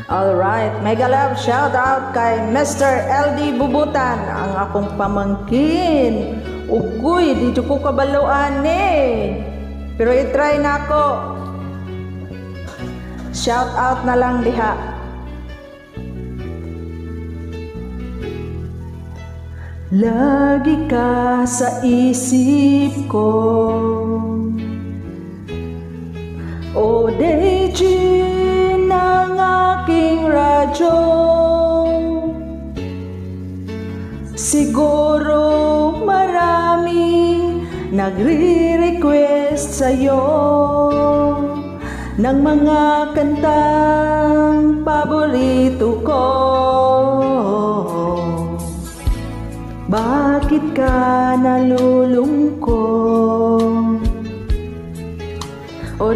Alright, mega love shout out kay Mr. LD Bubutan, ang akong pamangkin. Ugoy, di ko kabaluan pero i-try na ako. Shout out na lang diha. Lagi ka sa isip ko, o Daydream ng aking radyo. Siguro maraming nagre-request sa'yo ng mga kantang paborito ko. Bakit ka nalulungkot? O